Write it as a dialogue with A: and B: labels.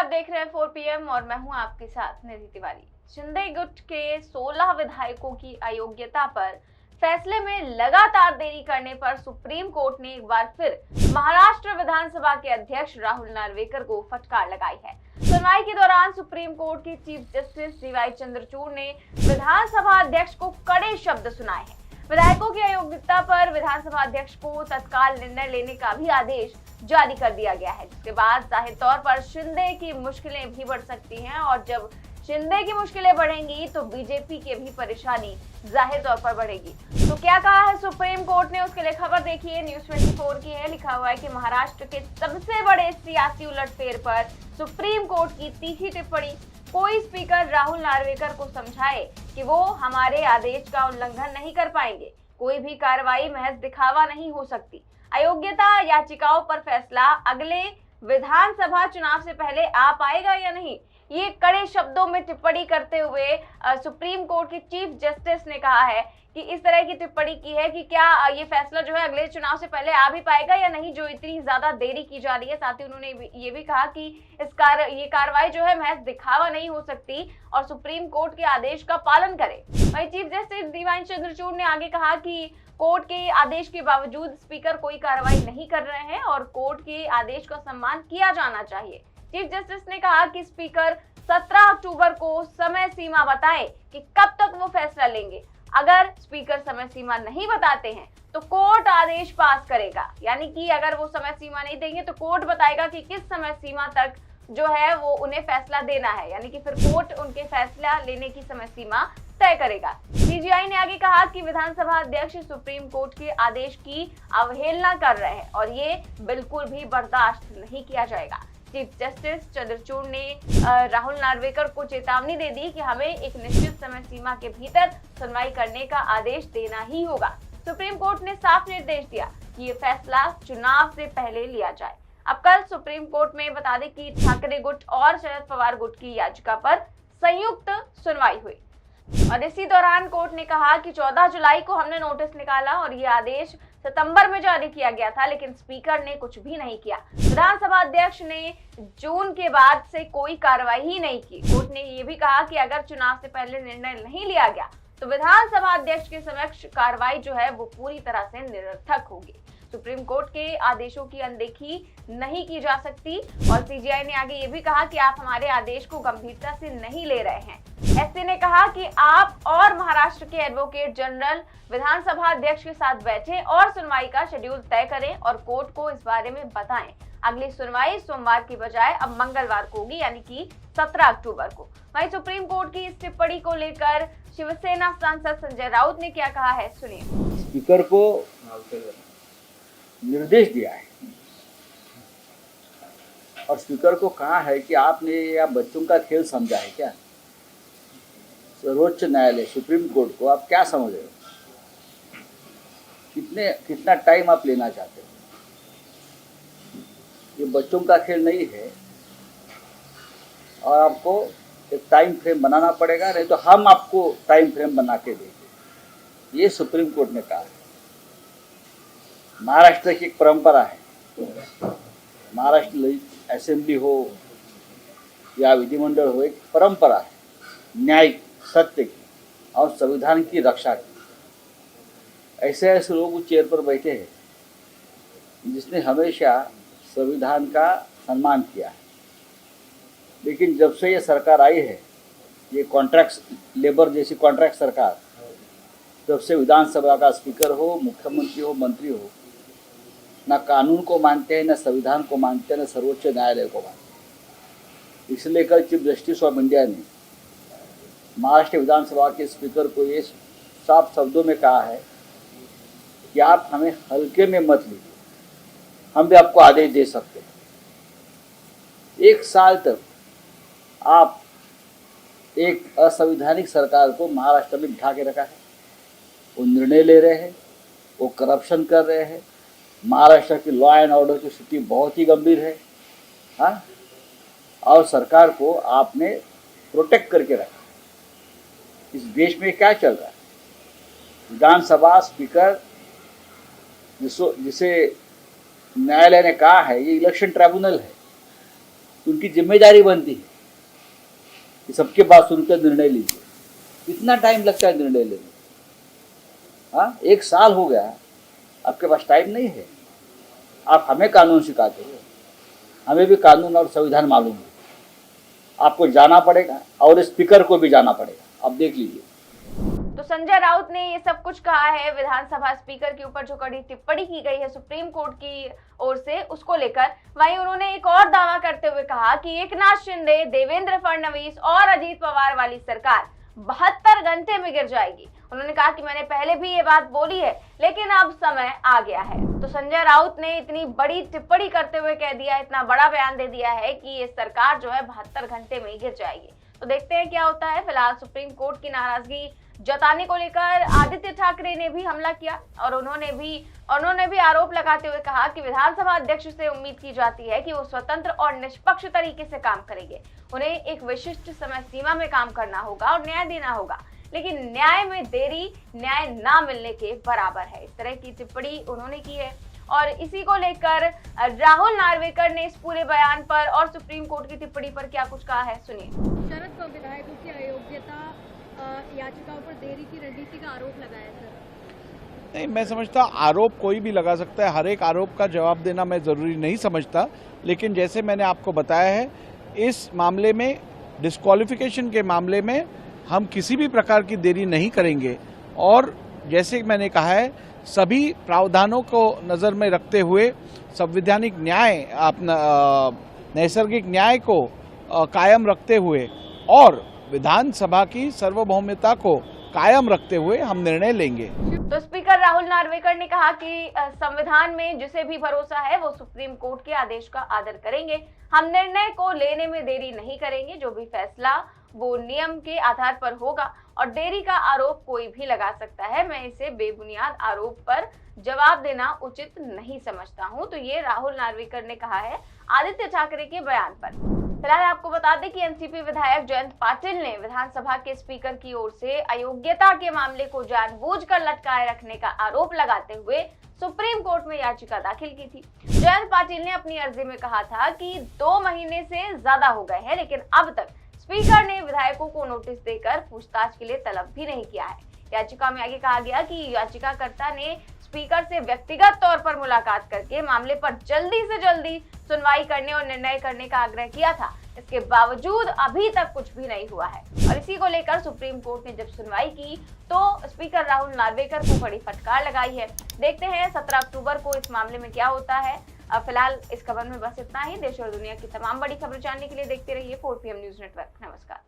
A: देख रहे हैं 4 PM और मैं हूं आपके साथ निधि तिवारी। शिंदे गुट के 16 विधायकों की अयोग्यता पर फैसले में लगातार देरी करने पर सुप्रीम कोर्ट ने एक बार फिर महाराष्ट्र विधानसभा के अध्यक्ष राहुल नार्वेकर को फटकार लगाई है। सुनवाई के दौरान सुप्रीम कोर्ट के चीफ जस्टिस डीवाई चंद्रचूड़ ने विधानसभा अध्यक्ष को कड़े शब्द सुनाए हैं। विधायकों की अयोग्यता पर विधानसभा अध्यक्ष को तत्काल निर्णय लेने का भी आदेश जारी कर दिया गया है, जिसके बाद जाहिर तौर पर शिंदे की मुश्किलें भी बढ़ सकती हैं और जब शिंदे की मुश्किलें बढ़ेंगी तो बीजेपी की भी परेशानी जाहिर तौर पर बढ़ेगी। तो क्या कहा है सुप्रीम कोर्ट ने, उसके लिए खबर देखिए न्यूज़ 24 की है। लिखा हुआ है कि महाराष्ट्र के सबसे बड़े सियासी उलटफेर पर सुप्रीम कोर्ट की तीखी टिप्पणी। कोई स्पीकर राहुल नार्वेकर को समझाए कि वो हमारे आदेश का उल्लंघन नहीं कर पाएंगे। कोई भी कार्रवाई महज दिखावा नहीं हो सकती। अयोग्यता याचिकाओं पर फैसला अगले विधानसभा चुनाव से पहले आ पाएगा या नहीं, ये कड़े शब्दों में टिप्पणी करते हुए सुप्रीम कोर्ट के चीफ जस्टिस ने कहा है कि इस तरह की टिप्पणी की है कि क्या ये फैसला जो है अगले चुनाव से पहले आ भी पाएगा या नहीं, जो इतनी ज्यादा देरी की जा रही है। साथ ही उन्होंने ये भी कहा कि ये कार्रवाई जो है महज दिखावा नहीं हो सकती और सुप्रीम कोर्ट के आदेश का पालन करे। वहीं चीफ जस्टिस डीवाई चंद्रचूड़ ने आगे कहा कि कोर्ट के आदेश के बावजूद स्पीकर कोई कार्रवाई नहीं कर रहे हैं और कोर्ट के आदेश का सम्मान किया जाना चाहिए। चीफ जस्टिस ने कहा कि स्पीकर 17 अक्टूबर को समय सीमा बताएं कि कब तक वो फैसला लेंगे। अगर स्पीकर समय सीमा नहीं बताते हैं तो कोर्ट आदेश पास करेगा, यानी कि अगर वो समय सीमा नहीं देंगे तो कोर्ट बताएगा कि किस समय सीमा तक जो है वो उन्हें फैसला देना है, यानी कि फिर कोर्ट उनके फैसला लेने की समय सीमा तय करेगा। सीजीआई ने आगे कहा कि विधानसभा अध्यक्ष सुप्रीम कोर्ट के आदेश की अवहेलना कर रहे हैं और ये बिल्कुल भी बर्दाश्त नहीं किया जाएगा। चीफ जस्टिस चंद्रचूड़ ने राहुल नार्वेकर को चेतावनी दे दी कि हमें एक निश्चित समय सीमा के भीतर सुनवाई करने का आदेश देना ही होगा। सुप्रीम कोर्ट ने साफ निर्देश दिया कि ये फैसला चुनाव से पहले लिया जाए। अब कल सुप्रीम कोर्ट में बता दें कि ठाकरे गुट और शरद पवार गुट की याचिका पर संयुक्त सुनवाई हुई और इसी दौरान कोर्ट ने कहा कि 14 जुलाई को हमने नोटिस निकाला और ये आदेश सितंबर में जारी किया गया था, लेकिन स्पीकर ने कुछ भी नहीं किया। विधानसभा अध्यक्ष ने जून के बाद से कोई कार्रवाई ही नहीं की। कोर्ट ने ये भी कहा कि अगर चुनाव से पहले निर्णय नहीं लिया गया तो विधानसभा अध्यक्ष के समक्ष कार्रवाई जो है वो पूरी तरह से निरर्थक होगी। सुप्रीम कोर्ट के आदेशों की अनदेखी नहीं की जा सकती और सीजीआई ने आगे ये भी कहा कि आप हमारे आदेश को गंभीरता से नहीं ले रहे हैं। एससी ने कहा कि आप और महाराष्ट्र के एडवोकेट जनरल विधानसभा अध्यक्ष के साथ बैठें और सुनवाई का शेड्यूल तय करें और कोर्ट को इस बारे में बताएं। अगली सुनवाई सोमवार की बजाय अब मंगलवार को होगी, यानी कि 17 अक्टूबर को। वहीं सुप्रीम कोर्ट की इस टिप्पणी को लेकर शिवसेना सांसद संजय राउत ने क्या कहा है, सुनिए।
B: स्पीकर को निर्देश दिया है और स्पीकर को कहा है कि आपने या बच्चों का खेल समझा है क्या? सर्वोच्च न्यायालय सुप्रीम कोर्ट को आप क्या समझ रहे हो? कितना टाइम आप लेना चाहते हो? ये बच्चों का खेल नहीं है और आपको एक टाइम फ्रेम बनाना पड़ेगा, नहीं तो हम आपको टाइम फ्रेम बना के देंगे। ये सुप्रीम कोर्ट ने कहा है। महाराष्ट्र की एक परंपरा है, महाराष्ट्र असेंबली हो या विधिमंडल हो, एक परंपरा है न्याय सत्य की और संविधान की रक्षा की। ऐसे ऐसे लोग उस चेयर पर बैठे हैं जिसने हमेशा संविधान का सम्मान किया है, लेकिन जब से ये सरकार आई है, ये कॉन्ट्रैक्ट लेबर जैसी कॉन्ट्रैक्ट सरकार, तब से विधानसभा का स्पीकर हो, मुख्यमंत्री हो, मंत्री हो, ना कानून को मानते हैं, ना संविधान को मानते हैं, ना सर्वोच्च न्यायालय को मानते हैं। इसलिए कल चीफ जस्टिस ऑफ इंडिया ने महाराष्ट्र विधानसभा के स्पीकर को ये साफ शब्दों में कहा है कि आप हमें हल्के में मत लीजिए, हम भी आपको आदेश दे सकते हैं। 1 साल तक आप एक असंवैधानिक सरकार को महाराष्ट्र में बिठा के रखा है। वो निर्णय ले रहे हैं, वो करप्शन कर रहे हैं। महाराष्ट्र की लॉ एंड ऑर्डर की स्थिति बहुत ही गंभीर है। हाँ, और सरकार को आपने प्रोटेक्ट करके रखा। इस देश में क्या चल रहा है? विधानसभा स्पीकर जिसे न्यायालय ने कहा है ये इलेक्शन ट्राइब्यूनल है, तो उनकी जिम्मेदारी बनती है कि सबके बात सुनकर निर्णय लीजिए। कितना टाइम लगता है निर्णय लेने? हाँ, 1 साल हो गया, आपके पास टाइम नहीं है। आप हमें कानून सिखाते हो, हमें भी कानून और संविधान मालूम है। आपको जाना पड़ेगा और स्पीकर को भी जाना पड़ेगा। आप देख लीजिए।
A: तो संजय राउत ने ये सब कुछ कहा है विधानसभा स्पीकर के ऊपर जो कड़ी टिप्पणी की गई है सुप्रीम कोर्ट की ओर से, उसको लेकर। वहीं उन्होंने एक और दावा करते हुए कहा कि एकनाथ शिंदे, देवेंद्र फडणवीस और अजीत पवार वाली सरकार 72 घंटे में गिर जाएगी। उन्होंने कहा कि मैंने पहले भी ये बात बोली है, लेकिन अब समय आ गया है। तो संजय राउत ने इतनी बड़ी टिप्पणी करते हुए कह दिया, इतना बड़ा बयान दे दिया है कि ये सरकार जो है 72 घंटे में ही गिर जाएगी। तो देखते हैं क्या होता है। फिलहाल सुप्रीम कोर्ट की नाराजगी जताने को लेकर आदित्य ठाकरे ने भी हमला किया और उन्होंने भी आरोप लगाते हुए कहा कि विधानसभा अध्यक्ष से उम्मीद की जाती है कि वो स्वतंत्र और निष्पक्ष तरीके से काम करेंगे। उन्हें एक विशिष्ट समय सीमा में काम करना होगा और न्याय देना होगा, लेकिन न्याय में देरी न्याय ना मिलने के बराबर है। इस तरह की टिप्पणी उन्होंने की है और इसी को लेकर राहुल नार्वेकर ने इस पूरे बयान पर और सुप्रीम कोर्ट की टिप्पणी पर क्या कुछ कहा है, सुनिए।
C: शरद को विधायकों की अयोग्यता याचिकाओं पर देरी की रणनीति का आरोप लगाया सर।
D: नहीं, मैं समझता आरोप कोई भी लगा सकता है। हर एक आरोप का जवाब देना मैं ज़रूरी नहीं समझता, लेकिन जैसे मैंने आपको बताया है, इस मामले में डिस्क्वालिफिकेशन के मामले में हम किसी भी प्रकार की देरी नहीं करेंगे और जैसे मैंने कहा है, सभी प्रावधानों को नज़र में रखते हुए संवैधानिक न्याय, अपना नैसर्गिक न्याय को कायम रखते हुए और विधानसभा की सार्वभौमिकता को कायम रखते हुए हम निर्णय लेंगे।
A: तो स्पीकर राहुल नार्वेकर ने कहा कि संविधान में जिसे भी भरोसा है वो सुप्रीम कोर्ट के आदेश का आदर करेंगे। हम निर्णय को लेने में देरी नहीं करेंगे। जो भी फैसला वो नियम के आधार पर होगा और देरी का आरोप कोई भी लगा सकता है। मैं इसे बेबुनियाद आरोप पर जवाब देना उचित नहीं समझता हूं। तो ये राहुल नार्वेकर ने कहा है आदित्य ठाकरे के बयान पर। फिलहाल आपको बता दें कि एनसीपी विधायक जयंत पाटिल ने विधानसभा के स्पीकर की ओर से अयोग्यता के मामले को जानबूझकर लटकाए रखने का आरोप लगाते हुए सुप्रीम कोर्ट में याचिका दाखिल की थी। जयंत पाटिल ने अपनी अर्जी में कहा था कि 2 महीने से ज्यादा हो गए हैं, लेकिन अब तक स्पीकर ने विधायकों को नोटिस देकर पूछताछ के लिए तलब भी नहीं किया है। याचिका में आगे कहा गया कि याचिकाकर्ता ने स्पीकर से व्यक्तिगत तौर पर मुलाकात करके मामले पर जल्दी से जल्दी सुनवाई करने और निर्णय करने का आग्रह किया था। इसके बावजूद अभी तक कुछ भी नहीं हुआ है और इसी को लेकर सुप्रीम कोर्ट ने जब सुनवाई की तो स्पीकर राहुल नार्वेकर को बड़ी फटकार लगाई है। देखते हैं 17 अक्टूबर को इस मामले में क्या होता है। अब फिलहाल इस खबर में बस इतना ही। देश और दुनिया की तमाम बड़ी खबर जानने के लिए देखते रहिए 4PM न्यूज नेटवर्क। नमस्कार।